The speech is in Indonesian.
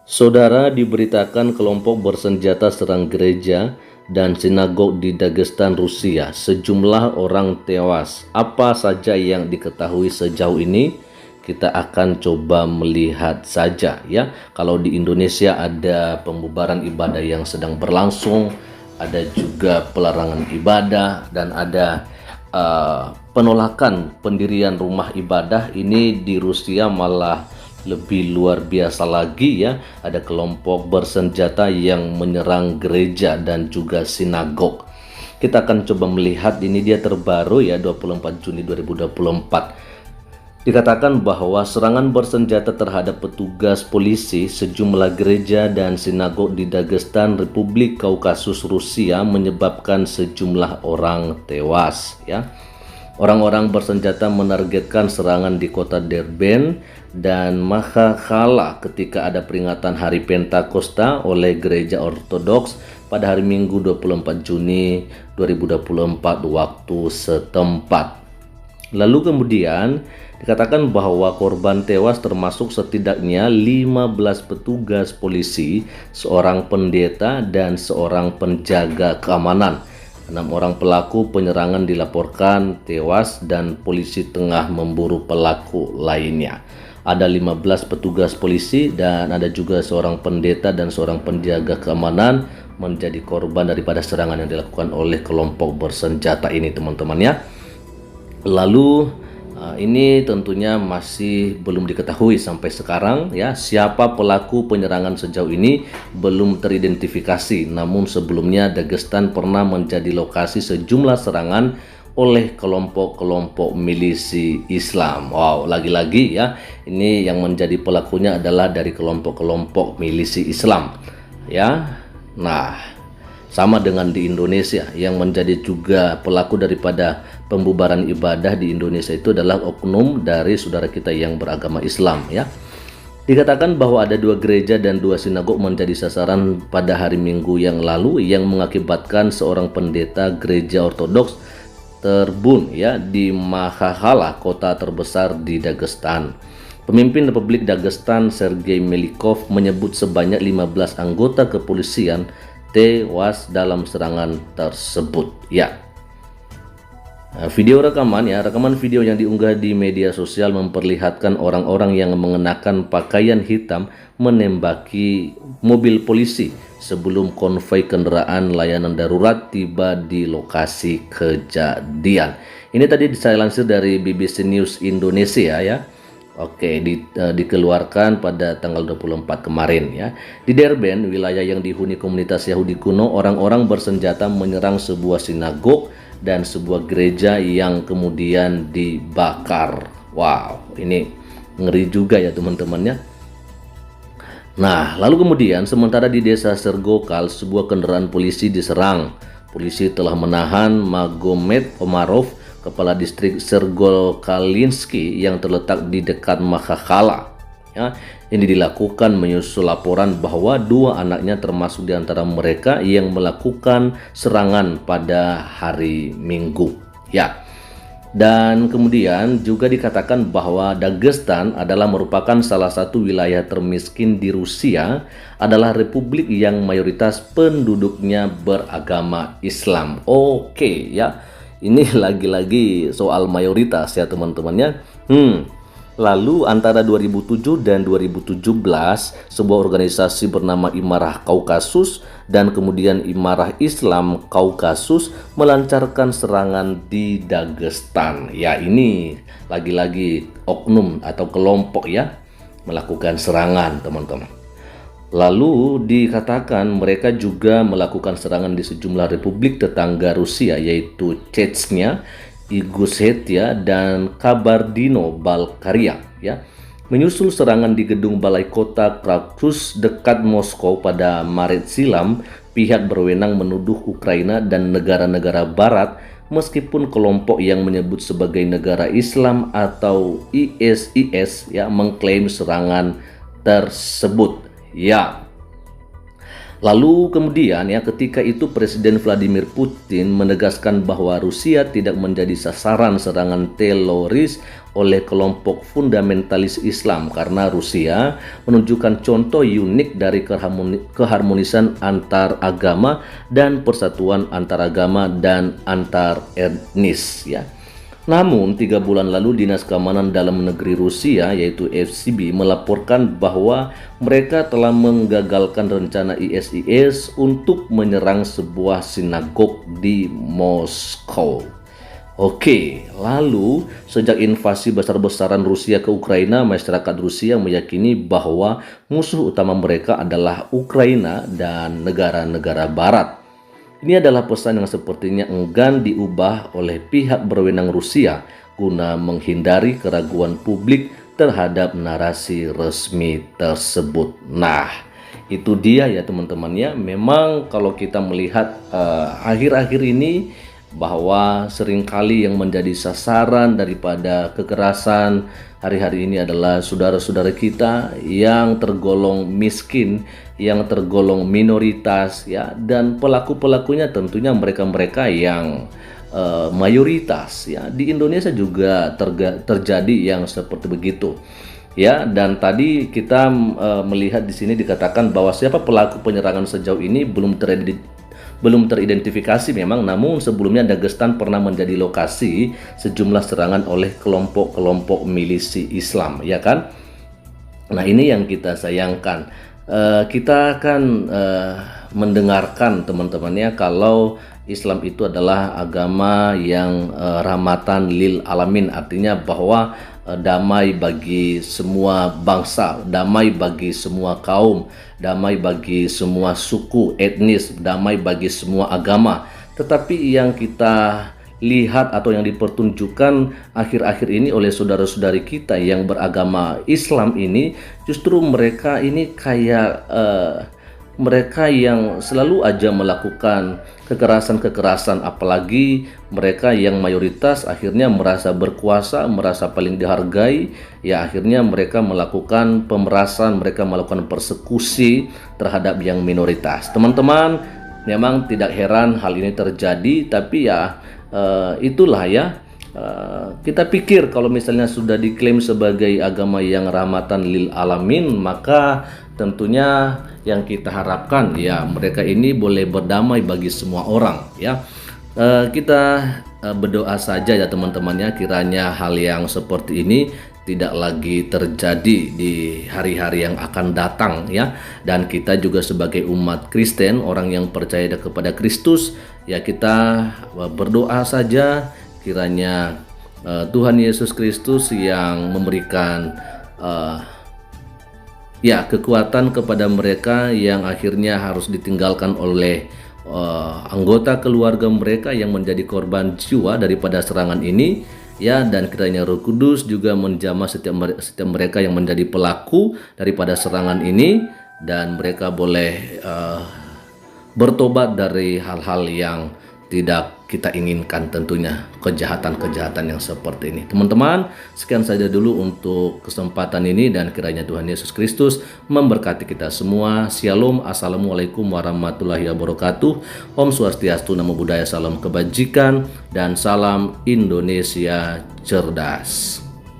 Saudara, diberitakan kelompok bersenjata serang gereja dan sinagog di Dagestan, Rusia. Sejumlah orang tewas. Apa saja yang diketahui sejauh ini? Kita akan coba melihat saja ya. Kalau di Indonesia ada pembubaran ibadah yang sedang berlangsung, ada juga pelarangan ibadah, dan ada penolakan pendirian rumah ibadah. Ini di Rusia malah lebih luar biasa lagi ya. Ada kelompok bersenjata yang menyerang gereja dan juga sinagog. Kita akan coba melihat, ini dia terbaru ya, 24 Juni 2024. Dikatakan bahwa serangan bersenjata terhadap petugas polisi sejumlah gereja dan sinagog di Dagestan, Republik Kaukasus, Rusia menyebabkan sejumlah orang tewas ya. Orang-orang bersenjata menargetkan serangan di kota Derben dan Makakala ketika ada peringatan Hari Pentakosta oleh Gereja Ortodoks pada hari Minggu 24 Juni 2024 waktu setempat. Lalu kemudian dikatakan bahwa korban tewas termasuk setidaknya 15 petugas polisi, seorang pendeta, dan seorang penjaga keamanan. 6 orang pelaku penyerangan dilaporkan tewas dan polisi tengah memburu pelaku lainnya. Ada 15 petugas polisi dan ada juga seorang pendeta dan seorang penjaga keamanan menjadi korban daripada serangan yang dilakukan oleh kelompok bersenjata ini, teman-teman ya. Lalu ini tentunya masih belum diketahui sampai sekarang ya, siapa pelaku penyerangan sejauh ini belum teridentifikasi. Namun sebelumnya Dagestan pernah menjadi lokasi sejumlah serangan oleh kelompok-kelompok milisi Islam. Wow, lagi-lagi ya, ini yang menjadi pelakunya adalah dari kelompok-kelompok milisi Islam ya. Nah, sama dengan di Indonesia, yang menjadi juga pelaku daripada pembubaran ibadah di Indonesia itu adalah oknum dari saudara kita yang beragama Islam ya. Dikatakan bahwa ada 2 gereja dan 2 sinagog menjadi sasaran pada hari Minggu yang lalu yang mengakibatkan seorang pendeta gereja Ortodoks terbunuh ya di Makakala, kota terbesar di Dagestan. Pemimpin Republik Dagestan Sergei Melikov menyebut sebanyak 15 anggota kepolisian tewas dalam serangan tersebut ya. Video rekaman video yang diunggah di media sosial memperlihatkan orang-orang yang mengenakan pakaian hitam menembaki mobil polisi sebelum konvoi kendaraan layanan darurat tiba di lokasi kejadian. Ini tadi saya lansir dari BBC News Indonesia ya. Oke, dikeluarkan pada tanggal 24 kemarin ya. Di Derben, wilayah yang dihuni komunitas Yahudi kuno, orang-orang bersenjata menyerang sebuah sinagog dan sebuah gereja yang kemudian dibakar. Wow, ini ngeri juga ya teman-teman ya. Nah, lalu kemudian sementara di desa Sergokal sebuah kendaraan polisi diserang. Polisi telah menahan Magomed Omarov, kepala distrik Sergokalinsky yang terletak di dekat Makakala ya. Ini dilakukan menyusul laporan bahwa 2 anaknya termasuk di antara mereka yang melakukan serangan pada hari Minggu ya. Dan kemudian juga dikatakan bahwa Dagestan adalah merupakan salah satu wilayah termiskin di Rusia, adalah republik yang mayoritas penduduknya beragama Islam. Oke ya. Ini lagi-lagi soal mayoritas ya teman-temannya. Lalu antara 2007 dan 2017 sebuah organisasi bernama Imarah Kaukasus dan kemudian Imarah Islam Kaukasus melancarkan serangan di Dagestan. Ya, ini lagi-lagi oknum atau kelompok ya melakukan serangan, teman-teman. Lalu dikatakan mereka juga melakukan serangan di sejumlah republik tetangga Rusia, yaitu Chechnya, Ingushetia, dan Kabardino-Balkaria ya. Menyusul serangan di gedung balai kota Krakus dekat Moskow pada Maret silam, pihak berwenang menuduh Ukraina dan negara-negara barat, meskipun kelompok yang menyebut sebagai negara Islam atau ISIS ya mengklaim serangan tersebut. Ya, Lalu kemudian ya ketika itu Presiden Vladimir Putin menegaskan bahwa Rusia tidak menjadi sasaran serangan teroris oleh kelompok fundamentalis Islam karena Rusia menunjukkan contoh unik dari keharmonisan antar agama dan persatuan antar agama dan antar etnis ya. Namun, 3 bulan lalu Dinas Keamanan Dalam Negeri Rusia yaitu FSB melaporkan bahwa mereka telah menggagalkan rencana ISIS untuk menyerang sebuah sinagog di Moskow. Oke, lalu sejak invasi besar-besaran Rusia ke Ukraina, masyarakat Rusia meyakini bahwa musuh utama mereka adalah Ukraina dan negara-negara barat. Ini adalah pesan yang sepertinya enggan diubah oleh pihak berwenang Rusia guna menghindari keraguan publik terhadap narasi resmi tersebut. Nah, itu dia ya teman-teman ya. Memang kalau kita melihat akhir-akhir ini bahwa seringkali yang menjadi sasaran daripada kekerasan hari-hari ini adalah saudara-saudara kita yang tergolong miskin, yang tergolong minoritas ya, dan pelaku-pelakunya tentunya mereka-mereka yang mayoritas ya. Di Indonesia juga terjadi yang seperti begitu. Ya, dan tadi kita melihat di sini dikatakan bahwa siapa pelaku penyerangan sejauh ini belum teridentifikasi memang, namun sebelumnya Dagestan pernah menjadi lokasi sejumlah serangan oleh kelompok-kelompok milisi Islam, ya kan? Nah, ini yang kita sayangkan. Kita akan mendengarkan teman-temannya kalau Islam itu adalah agama yang rahmatan lil alamin, artinya bahwa damai bagi semua bangsa, damai bagi semua kaum, damai bagi semua suku, etnis, damai bagi semua agama. Tetapi yang kita lihat atau yang dipertunjukkan akhir-akhir ini oleh saudara-saudari kita yang beragama Islam ini, justru mereka ini kayak mereka yang selalu aja melakukan kekerasan-kekerasan, apalagi mereka yang mayoritas akhirnya merasa berkuasa, merasa paling dihargai, ya akhirnya mereka melakukan pemerasan, mereka melakukan persekusi terhadap yang minoritas. Teman-teman, memang tidak heran hal ini terjadi, tapi ya itulah ya. Kita pikir kalau misalnya sudah diklaim sebagai agama yang rahmatan lil alamin, maka tentunya yang kita harapkan ya mereka ini boleh berdamai bagi semua orang ya. Kita berdoa saja ya teman-temannya, kiranya hal yang seperti ini tidak lagi terjadi di hari-hari yang akan datang ya. Dan kita juga sebagai umat Kristen, orang yang percaya kepada Kristus ya, kita berdoa saja kiranya Tuhan Yesus Kristus yang memberikan ya kekuatan kepada mereka yang akhirnya harus ditinggalkan oleh anggota keluarga mereka yang menjadi korban jiwa daripada serangan ini ya, dan kiranya Roh Kudus juga menjamah setiap mereka yang menjadi pelaku daripada serangan ini, dan mereka boleh bertobat dari hal-hal yang tidak kita inginkan, tentunya kejahatan-kejahatan yang seperti ini. Teman-teman, sekian saja dulu untuk kesempatan ini, dan kiranya Tuhan Yesus Kristus memberkati kita semua. Shalom, assalamualaikum warahmatullahi wabarakatuh. Om Swastiastu, Namo Buddhaya, salam kebajikan, dan salam Indonesia cerdas.